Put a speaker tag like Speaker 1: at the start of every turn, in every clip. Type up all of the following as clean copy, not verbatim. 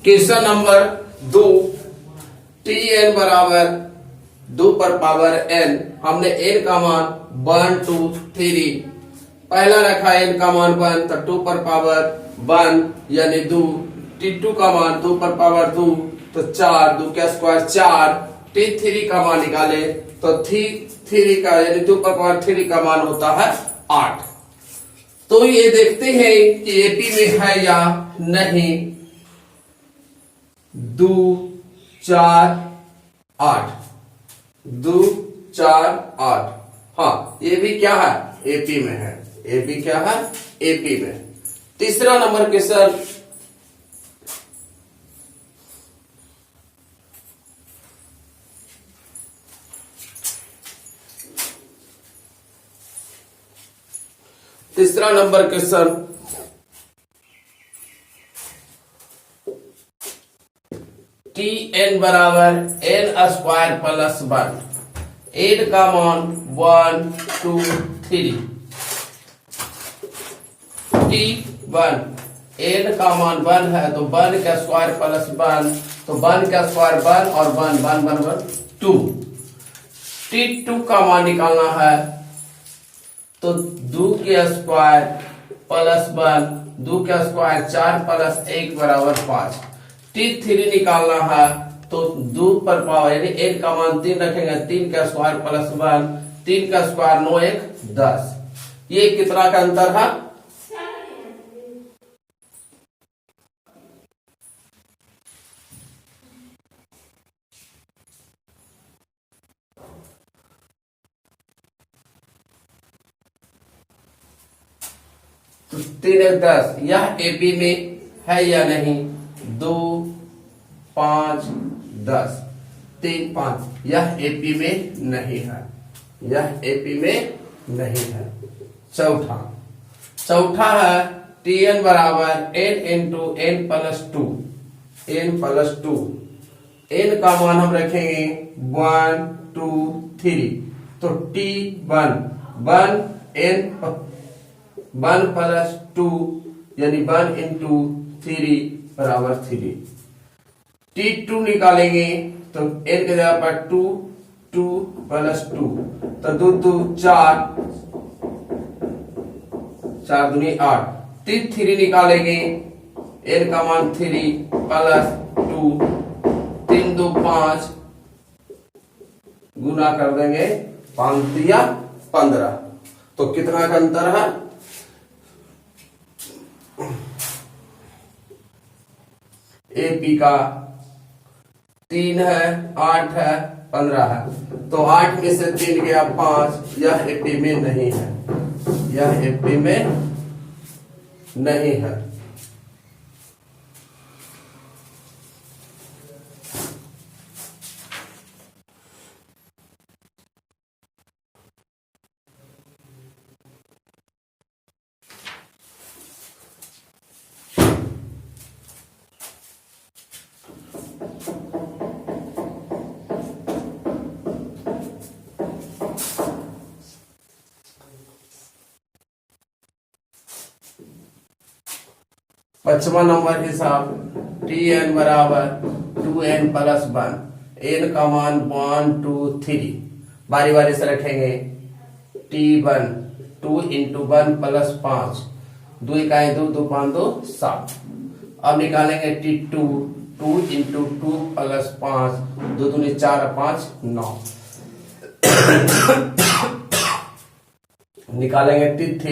Speaker 1: Question number 2, T N बराबर 2 पर power N. हमने एन का मान 1 2 3 पहला रखा, एन का मान 1 तो 2 पर पावर 1 यानी 2। T2 का मान 2 पर पावर 2 तो 4, 2 का स्क्वायर 4। T3 का मान निकाले तो 3 का यानी 2 पर पावर 3 का मान होता है 8। तो ये देखते हैं कि एपी में है या नहीं। 2 4 8, 2 4 8, हाँ ये भी क्या है, एपी में है। ये भी क्या है, एपी में। तीसरा नंबर क्वेश्चन, तीसरा नंबर क्वेश्चन, टी एन बराबर एन स्क्वायर प्लस 1। एन का मान 1 2 3। T1 एन का मान 1 है तो 1 का स्क्वायर प्लस 1 तो 1 का स्क्वायर 1 और 1 1 1 1 2। T2 का मान निकालना है तो 2 के स्क्वायर प्लस 1, 2 का स्क्वायर 4 प्लस 1 बराबर 5। T3 निकालना है तो 2 पर पावर यानी एन का मान 3 रखेंगे, 3 का स्क्वायर प्लस 1, 3 का स्क्वायर 9 1 10। ये कितना का अंतर है, तो 3 1 10। यह एपी में है या नहीं। 2 5 10, 3 5, यह एपी में नहीं है, यह एपी में नहीं है। चौथा है टी एन बराबर N into N plus 2। N plus 2, N का मान हम रखेंगे 1 2 3 तो T1 1 एन 1 प्लस 2 यानी 1 इंटू 3 बराबर 3। T2 निकालेंगे तो n के जगह पर 2 2 प्लस 2 तो 2 2 4 4 दूनी 8। T3 निकालेंगे, n का मान 3 प्लस 2 3 2 5 गुना कर देंगे 5 दिया 15। तो कितना का अंतर है, एपी का 3 है 8 है 15 है तो 8 में से 3 गया 5। यह एपी में नहीं है, यह एपी में नहीं है। पांचवा नंबर हिसाब, टी एन बराबर 2n प्लस 1। एन का मान 1 2 3 बारी बारी से रखेंगे। T1 2 इंटू 1 प्लस 5, 2 इकाई 2 2 5 2 7। अब निकालेंगे T2 2 इंटू 2 प्लस 5, 2 दूनी 4 5 9। निकालेंगे T3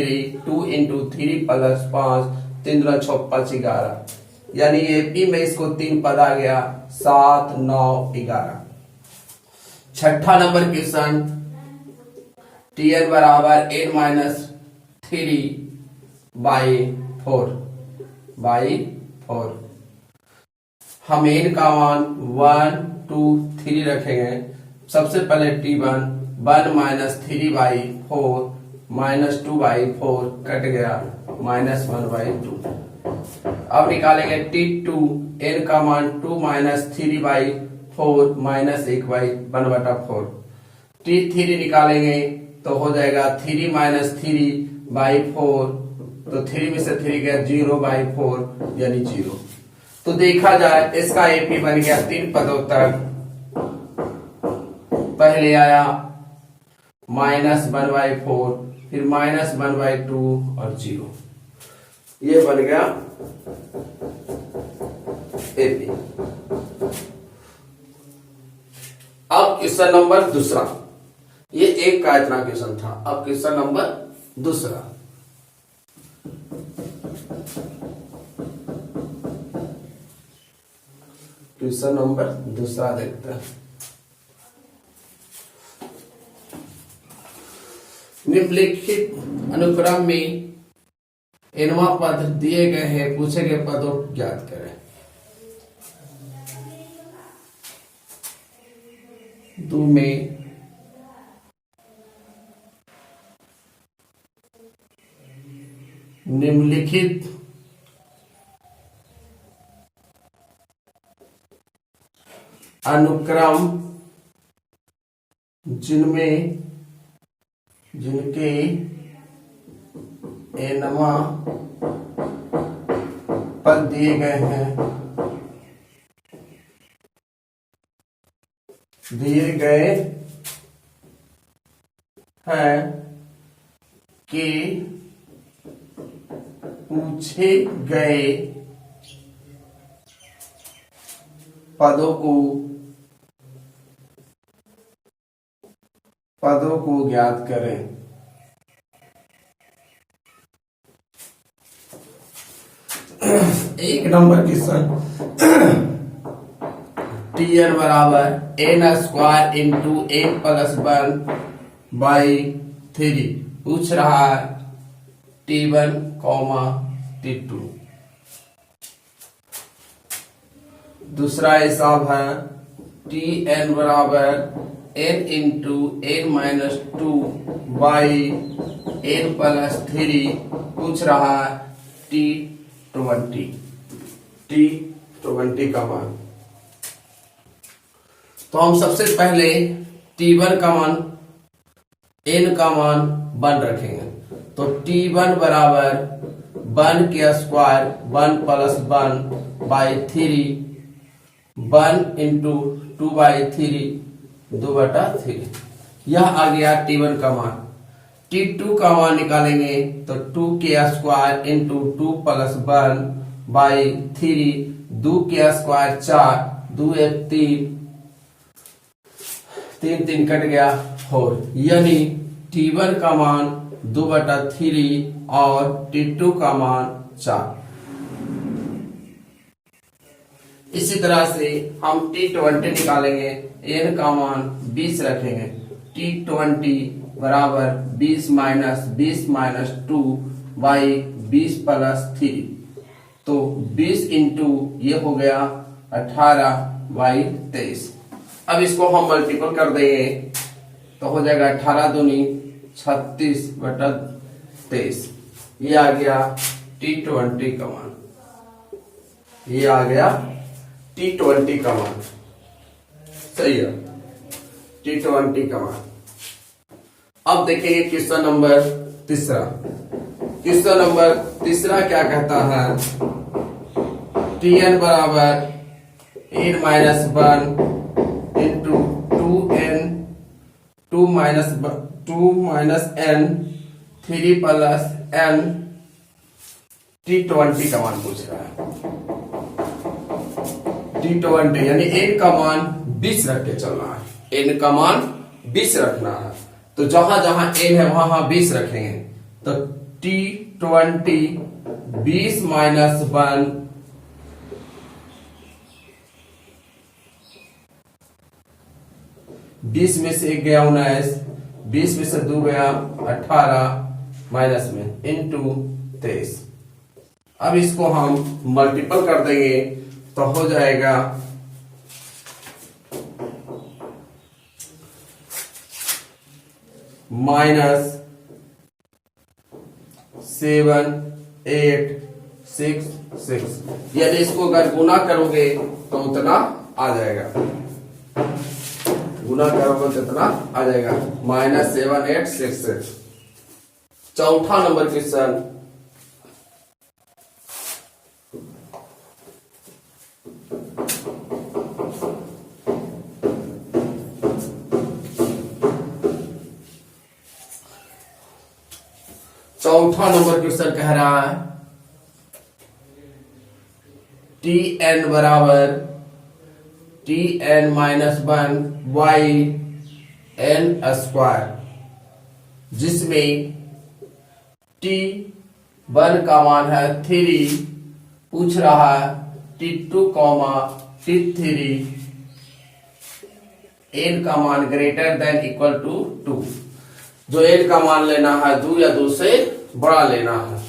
Speaker 1: 2 इंटू 3 प्लस 5, 3 दूना 6 5 11 यानी एपी में इसको 3 पद आ गया 7 9 11। छठा नंबर क्वेश्चन, टी एन बराबर n माइनस 3 बाई 4। हम n का मान 1 2 3 रखेंगे। सबसे पहले T1 1 minus 3 by 4 minus 2 by 4 cut गया -1 बाई 2। अब निकालेंगे T2 n का मान 2 माइनस 3 बाई 4 माइनस 1 बाई 1 बटा 4। T3 निकालेंगे तो हो जाएगा 3 माइनस 3 बाई 4 तो 3 में से 3 गया 0 बाई 4 यानी 0। तो देखा जाए इसका एपी बन गया 3 पदों तक। पहले आया -1/4, फिर -1/2 और 0। ये बन गया एपी। अब क्वेश्चन नंबर दूसरा, ये एक का इतना क्वेश्चन था। अब क्वेश्चन नंबर दूसरा, क्वेश्चन नंबर दूसरा देखते हैं। निम्नलिखित अनुक्रम में इनवा पद दिए गए हैं, पूछे गए पदों को ज्ञात करें। दो में निम्नलिखित अनुक्रम जिनके एनवा पद दिए गए हैं, कि पूछे गए पदों को ज्ञात करें। एक नंबर क्वेश्चन, Tn बराबर n² इंटू n+1/3 पूछ रहा है T1, T2। दूसरा हिसाब है Tn बराबर n इंटू n-2/n+3 पूछ रहा है T20 का मान। तो हम सबसे पहले T1 का मान, n का मान 1 रखेंगे। तो T1 बराबर 1 के स्क्वायर 1+1/3, 1 इंटू 2/3, 2/3। यह आ गया T1 का मान। T2 का मान निकालेंगे तो 2 के स्क्वायर इंटू 2+1/3, 2 के स्क्वायर 4, 2 1 3, 3 3 कट गया 4। यानी T1 का मान 2/3 और T2 का मान 4। इसी तरह से हम T20 निकालेंगे, n का मान 20 रखेंगे। T20 बराबर 20 - 2/20+3, तो 20 इंटू ये हो गया 18/23। अब इसको हम मल्टीपल कर देंगे तो हो जाएगा 18 दूनी 36/23। ये आ गया T20 का मान। ये आ गया T20 का मान। सही है, T20 का मान। अब देखेंगे क्वेश्चन नंबर तीसरा। क्वेश्चन नंबर तीसरा क्या कहता है, Tn बराबर n-1 into 2n 2 n 3+n T20 का मान पूछ रहा है। T20 यानी n का मान 20 रख के चलना है। n का मान 20 रखना है, तो जहां जहां n है वहां 20 रखेंगे। तो T20 20 - 1, 20 में से 1 गया 19, 20 में से 2 गया 18, माइनस में इंटू 23। अब इसको हम मल्टीपल कर देंगे तो हो जाएगा -7,8,6,6। यदि इसको अगर गुना करोगे तो उतना आ जाएगा, गुना करोगे तो इतना आ जाएगा -7,8,6,6। चौथा नंबर क्वेश्चन, चौथा नंबर क्वेश्चन कह रहा है टी एन बराबर T N minus 1 by N square, जिसमें टी 1 का मान है 3, पूछ रहा है T2, T3 n का मान ग्रेटर देन इक्वल टू 2। जो n का मान लेना है 2 या 2 से बड़ा लेना है,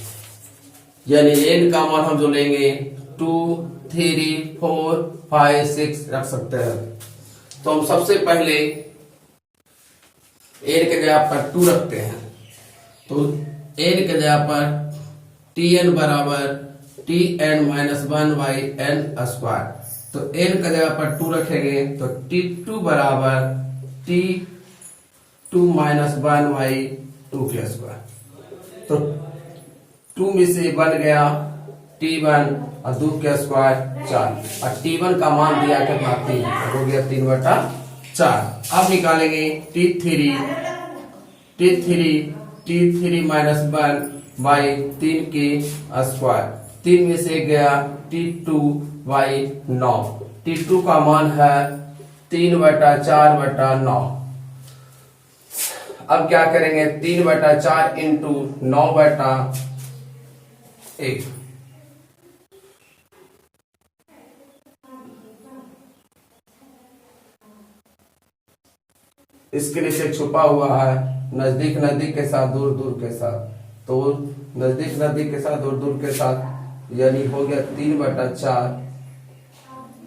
Speaker 1: यानी n का मान हम जो लेंगे 2, 3, 4, 5, 6 रख सकते हैं। तो हम सबसे पहले n के जगह पर 2 रखते हैं। तो n के जगह पर Tn बराबर Tn minus 1 by N square. तो n का जगह पर 2 रखेंगे तो T2 बराबर T2 माइनस 1 बाई 2 के स्क्वायर। तो 2 में से बन गया T1 और 2 के स्क्वायर 4, और T1 का मान दिया कितना 3, हो गया 3/4। अब निकालेंगे T3 माइनस 1 बाई 3 के स्क्वायर। 3 में से गया T2 बाई 9। T2 का मान है 3/4/9। अब क्या करेंगे 3/4 इंटू 9/1। इसके नीचे छुपा हुआ है नजदीक नजदीक के साथ दूर दूर के साथ, तो नजदीक नजदीक के साथ दूर दूर के साथ, यानी हो गया 3/4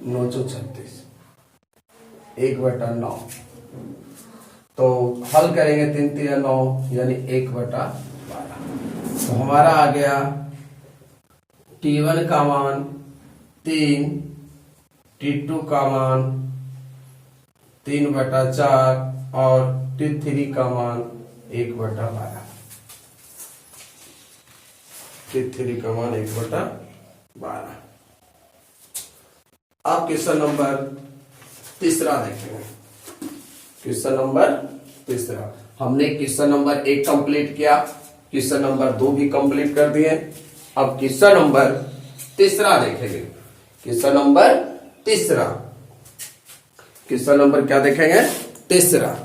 Speaker 1: 936 1/9। तो हल करेंगे 3 3 9 यानी 1/12। तो हमारा आ गया T1 का मान 3, T2 का मान 3/4 और T3 का मान 1/12। T3 का मान 1/12। अब क्वेश्चन नंबर तीसरा देखेंगे। क्वेश्चन नंबर तीसरा, हमने क्वेश्चन नंबर 1 कंप्लीट किया, क्वेश्चन नंबर 2 भी कंप्लीट कर दिए। अब क्वेश्चन नंबर तीसरा देखेंगे। क्वेश्चन नंबर तीसरा, क्वेश्चन नंबर क्या देखेंगे? तीसरा।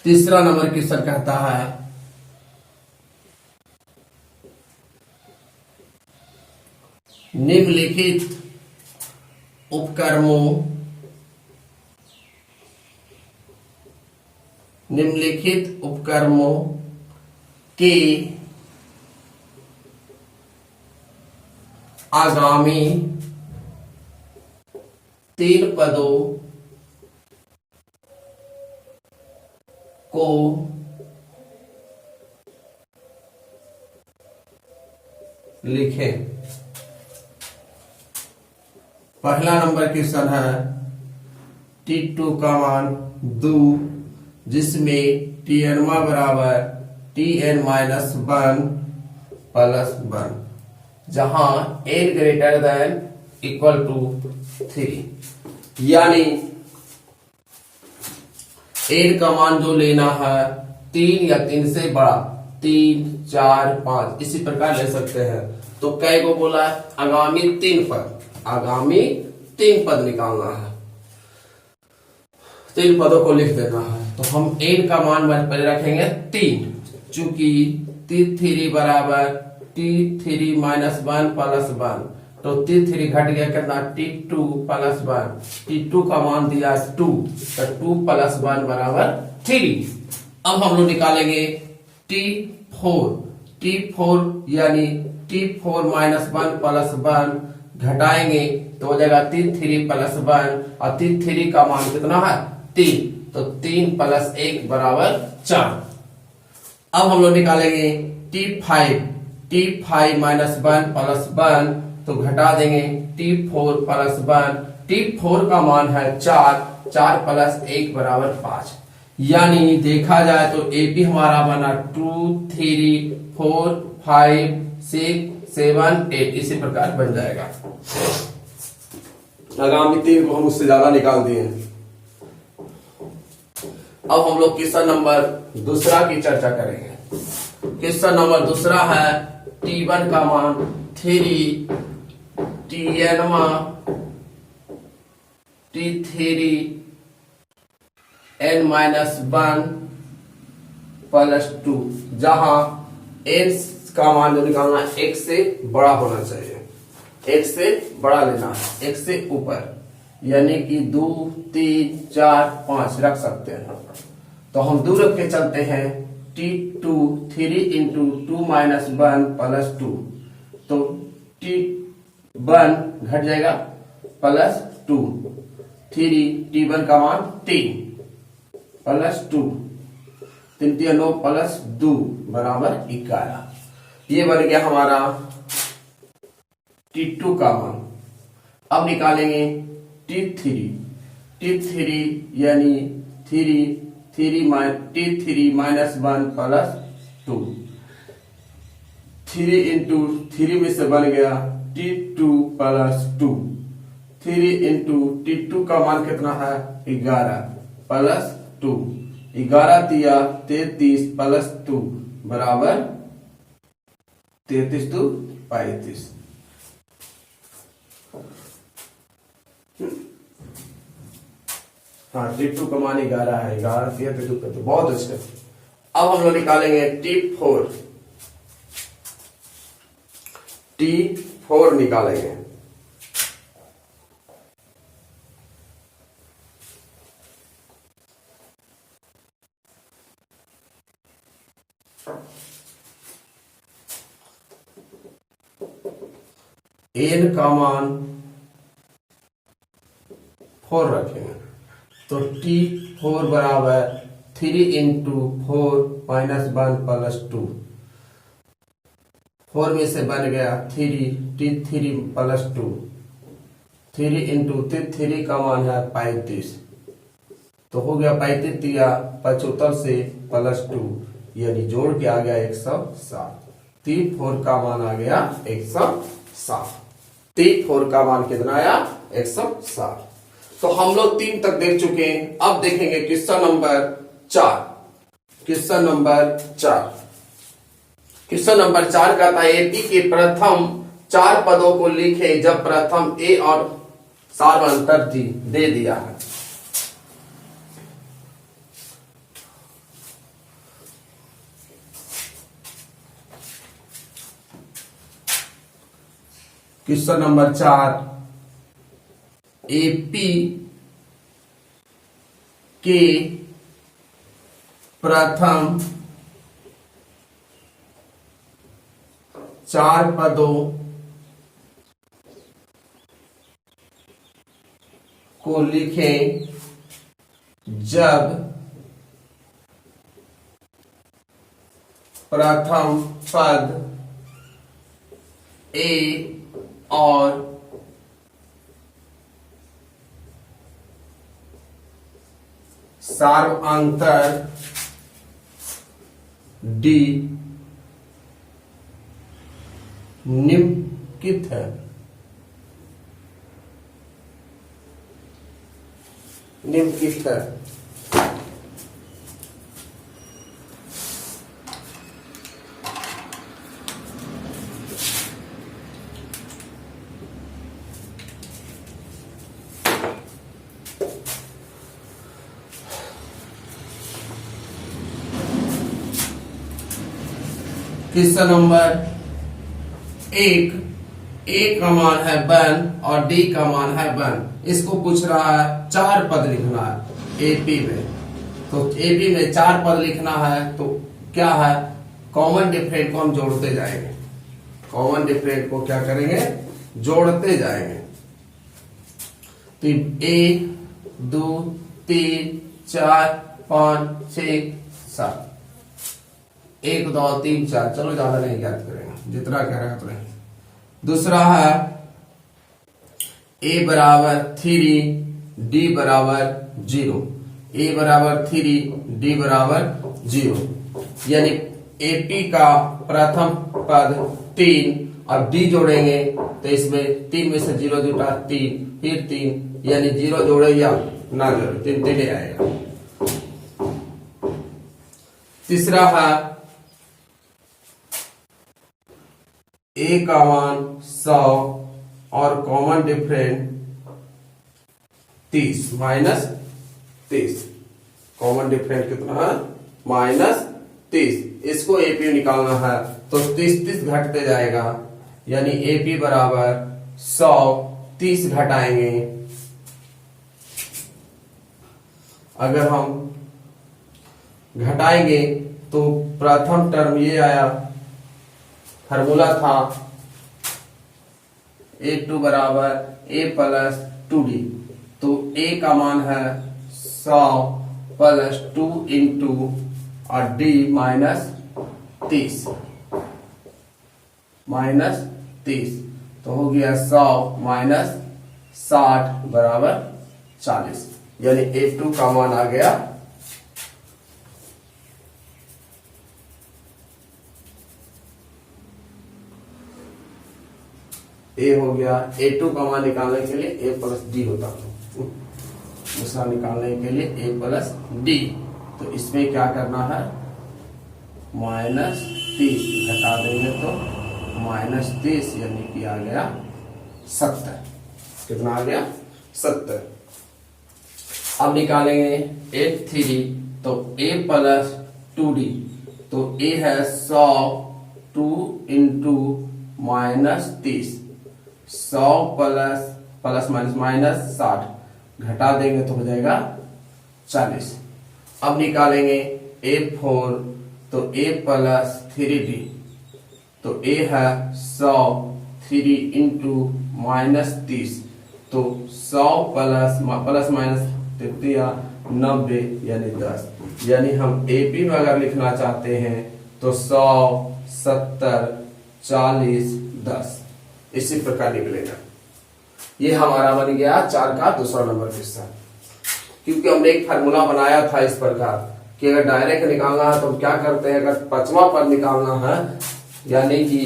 Speaker 1: तीसरा नंबर क्वेश्चन कहता है निम्नलिखित उपकर्मों के आगामी 3 पदों को लिखें। पहला नंबर क्वेश्चन है T2 का मान 2, जिसमें Tn बराबर Tn माइनस 1 प्लस 1, जहां n greater than equal to 3, यानी n का मान जो लेना है 3 या 3 से बड़ा, 3, 4, 5 इसी प्रकार ले सकते हैं। तो कै को बोला है? आगामी 3 पद, आगामी 3 पद निकालना है, 3 पदों को लिख देना है। तो हम n का मान पहले रखेंगे 3, चूंकि T3 बराबर T3 माइनस 1 प्लस 1, तो T3 घट गया कितना? T2 plus 1। T2 का मान दिया 2, तो 2 प्लस 1 बराबर 3। अब हम लोग निकालेंगे T4 यानी T4 माइनस 1 प्लस 1 घटाएंगे तो हो जाएगा T3 प्लस 1, और T3 का मान कितना है? 3, तो 3 प्लस 1 बराबर 4। अब हम लोग निकालेंगे T5 माइनस 1 प्लस 1, तो घटा देंगे T4 प्लस 1। T4 का मान है 4 प्लस 1 बराबर 5, यानी देखा जाए तो एपी हमारा बना 2 3 4 5 6 7 8 इसी प्रकार बन जाएगा। आगामी 3 को हम उससे ज्यादा निकाल दिए। अब हम लोग क्वेश्चन नंबर दूसरा की चर्चा करेंगे। क्वेश्चन नंबर दूसरा है T1 का मान 3 Tn T3 n-1 प्लस 2, जहां n का मान जो निकालना है x से बड़ा होना चाहिए, x से बड़ा लेना है, x से ऊपर, यानी कि 2 3 4 5 रख सकते हैं। तो हम दूर रख के चलते हैं T2 3 इंटू 2 माइनस 1 प्लस 2, तो T1 घट जाएगा प्लस 2, 3 T1 का मान 3 प्लस 2, 3 9 प्लस 2 बराबर 11। ये बन गया हमारा T2 का मान। अब निकालेंगे T3 यानी T3 माइनस 1 प्लस 2, 3 इंटू 3 में से बन गया T2 प्लस 2, 3 इंटू T2 का मान कितना है 11 प्लस 2, 11 तिया 33 प्लस 2 बराबर 33 2 35। हाँ, T2 का मान 11 है, 11 तिया 33 तो बहुत अच्छे। अब हम लोग निकालेंगे T4 निकालेंगे। n का मान 4 रखेंगे, तो T4 बराबर 3 इंटू 4 माइनस 1 प्लस 2, 4 में से बन गया 3 T3 प्लस 2, 3 इंटू 3 का मान है 35, तो हो गया 35 तिया 75 से प्लस 2, यानी जोड़ के आ गया 107। T4 का मान आ गया 107। T4 का मान कितना आया 107। तो हम लोग 3 तक देख चुके हैं। अब देखेंगे क्वेश्चन नंबर 4। क्वेश्चन नंबर 4 कहता है एपी के प्रथम 4 पदों को लिखे जब प्रथम ए और सार्वंतर जी दे दिया है। क्वेश्चन नंबर 4, एपी के प्रथम 4 पदों को लिखें जब प्रथम पद ए और सार्वंतर डी निम्नलिखित है। निम्नलिखित है। क्वेश्चन नंबर 1, ए का मान है 1 और डी का मान है 1। इसको पूछ रहा है 4 पद लिखना है एपी में। तो एपी में 4 पद लिखना है तो क्या है, कॉमन डिफरेंट को हम जोड़ते जाएंगे। कॉमन डिफरेंट को क्या करेंगे, जोड़ते जाएंगे। तो 1 2 3 4 5 6 7, 1 2 3 4, चलो ज्यादा नहीं याद करेंगे, जितना करेंगे उतना। दूसरा है ए बराबर 3 डी बराबर 0। ए बराबर 3, डी बराबर 0। यानी एपी का प्रथम पद 3, अब डी जोड़ेंगे तो इसमें 3 में से 0 जुटा 3, फिर 3, यानी 0 जोड़े या ना जोड़े 3 3 आएगा। तीसरा है ए का मान 100 और common different 30 minus 30। Common different कितना है? माइनस 30। इसको एपी निकालना है तो 30 घटते जाएगा, यानी एपी बराबर 100, 30 घटाएंगे। अगर हम घटाएंगे तो प्रथम टर्म ये आया, फार्मूला था A2 बराबर A प्लस 2D, तो A का मान है 100 प्लस 2 इंटू और D माइनस 30 तो हो गया 100 माइनस 60 बराबर 40, यानी A2 का मान आ गया ए हो गया। A2 का मान निकालने के लिए A प्लस डी होता है, दूसरा निकालने के लिए A प्लस डी। तो इसमें क्या करना है? माइनस 30 घटा देंगे तो माइनस 30, यानी कि आ गया 70। कितना आ गया? 70। अब निकालेंगे A3, तो A प्लस 2D, तो A है 100, 2 into minus 30, 100 plus minus minus 60 घटा देंगे तो हो जाएगा 40। अब निकालेंगे A4, तो A प्लस 3D, तो A है 100, 3 इंटू माइनस 30, तो 100 प्लस माइनस 90, यानी 10। यानी हम एपी में अगर लिखना चाहते हैं तो 100, 70, 40, 10 इसी प्रकार निकलेगा। ये हमारा बन गया 4 का दूसरा नंबर किस्सा। क्योंकि हमने एक फार्मूला बनाया था इस प्रकार कि अगर डायरेक्ट निकालना है तो हम क्या करते हैं, अगर पांचवा पद निकालना है, यानी कि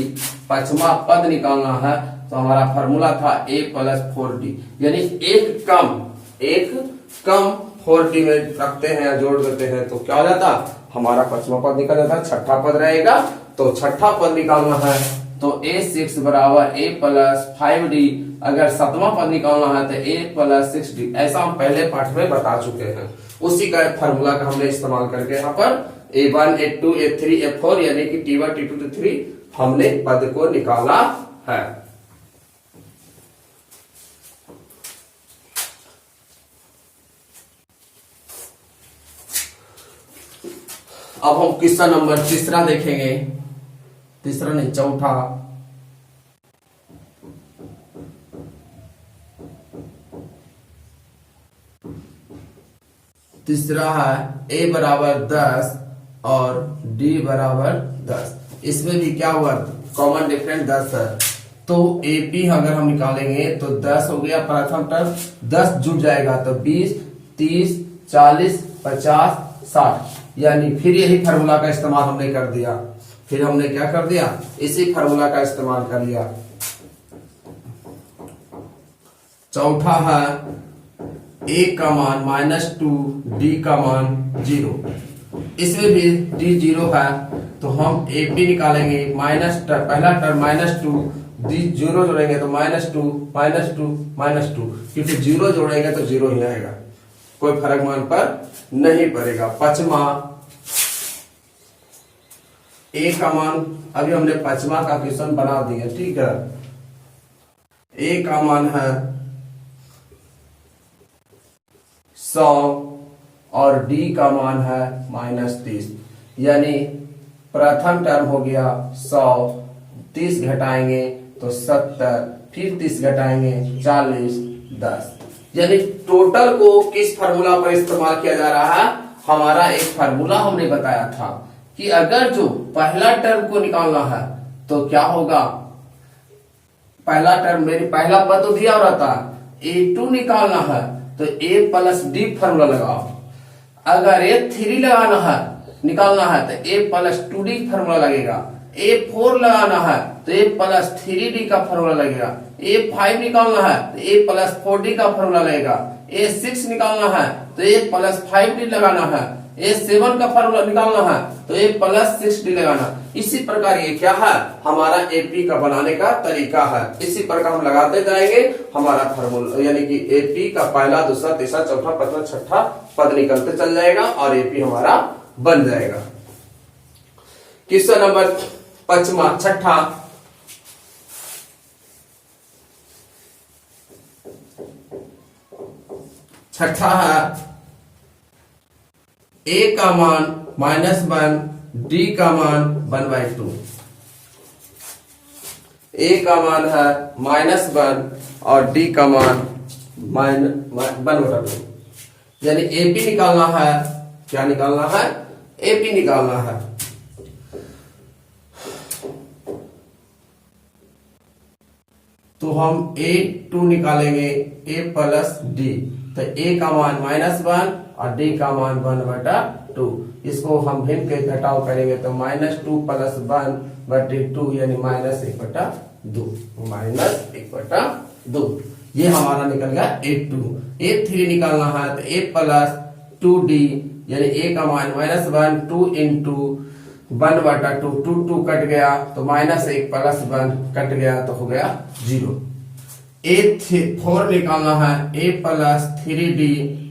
Speaker 1: पांचवा पद निकालना है, तो हमारा फार्मूला था A प्लस 4D, यानी एक कम 4D में रखते हैं या जोड़ देते हैं तो क्या हो जाता, हमारा पांचवा पद निकल जाता है, छठा पद रहेगा। तो छठा पद निकालना है तो A6 बराबर A प्लस 5D, अगर सातवां पद निकालना है तो A प्लस 6D। ऐसा हम पहले पाठ में बता चुके हैं। उसी का फार्मूला का हमने इस्तेमाल करके यहाँ पर A1, A2, A3, A4 यानी कि T1, T2, T3 हमने पद को निकाला है। अब हम किस्सा नंबर तीसरा देखेंगे, तीसरा नहीं चौथा। तीसरा है A बराबर 10 और D बराबर 10। इसमें भी क्या हुआ, कॉमन डिफरेंट 10 है, तो AP अगर हम निकालेंगे तो 10 हो गया प्रथम टर्म, 10 जुड़ जाएगा तो 20, 30, 40, 50, 60, यानी फिर यही फार्मूला का इस्तेमाल हमने कर दिया। फिर हमने क्या कर दिया, इसी फार्मूला का इस्तेमाल कर लिया। चौथा है A का मान -2, D का मान 0। इसमें भी D 0 है तो हम AP निकालेंगे, पहला टर्म -2, D 0 जोड़ेंगे तो -2, -2, -2, क्योंकि 0 जोड़ेंगे तो 0 ही आएगा, कोई फर्क मान पर नहीं पड़ेगा। पांचवा A का मान, अभी हमने पांचवा का क्वेश्चन बना दिया, ठीक है। A का मान है 100 और D का मान है -30, यानी प्रथम टर्म हो गया 100, 30 घटाएंगे तो 70, फिर 30 घटाएंगे 40, 10। यानी टोटल को किस फार्मूला पर इस्तेमाल किया जा रहा है, हमारा एक फार्मूला हमने बताया था कि अगर जो पहला टर्म को निकालना है तो क्या होगा, पहला टर्म मेरी पहला पद तो दिया रहता है, A2 निकालना है तो A प्लस D फार्मूला लगाओ, अगर ये 3 लगाना है, निकालना है, तो a प्लस 2d फॉर्मूला लगेगा। a4 लगाना है तो a प्लस 3d का फॉर्मूला लगेगा। a5 निकालना है तो a प्लस 4d का फॉर्मूला लगेगा। a6 निकालना है तो a प्लस 5d लगाना है। a7 का फॉर्मूला निकालना है तो a प्लस 6d लगाना। इसी प्रकार ये क्या है, हमारा एपी का बनाने का तरीका है। इसी प्रकार हम लगाते जाएंगे, हमारा फॉर्मूला यानी कि एपी का पहला, दूसरा, तीसरा, चौथा, पांचवा, छठा पद निकलते चल जाएगा और एपी हमारा बन जाएगा। क्वेश्चन नंबर 5वां, छठा, है a का मान -1, d का मान 1/2। a का मान है -1 और d का मान 1/2। यानी एपी निकालना है, क्या निकालना है, एपी निकालना है। तो हम a2 निकालेंगे, a प्लस d, तो a का मान -1 और d का मान 1/2। इसको हम भिन्न के घटाव करेंगे तो -2 प्लस 1/2 यानी -1/2, -1/2। ये हमारा निकल गया a2। a3 निकालना है तो a प्लस 2d यानी a का मान -1, 2 इंटू 1/2, 2 कट गया तो -1 प्लस 1 कट गया तो हो गया 0। a4 निकालना है, a प्लस 3d,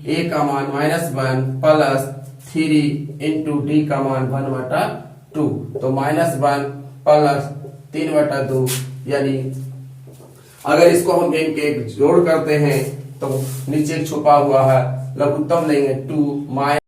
Speaker 1: a का मान -1 प्लस 3 इंटू d का मान 1/2, तो -1 प्लस 3/2 यानी अगर इसको हम इनके जोड़ करते हैं तो नीचे छुपा हुआ है लघुत्तम लेंगे 2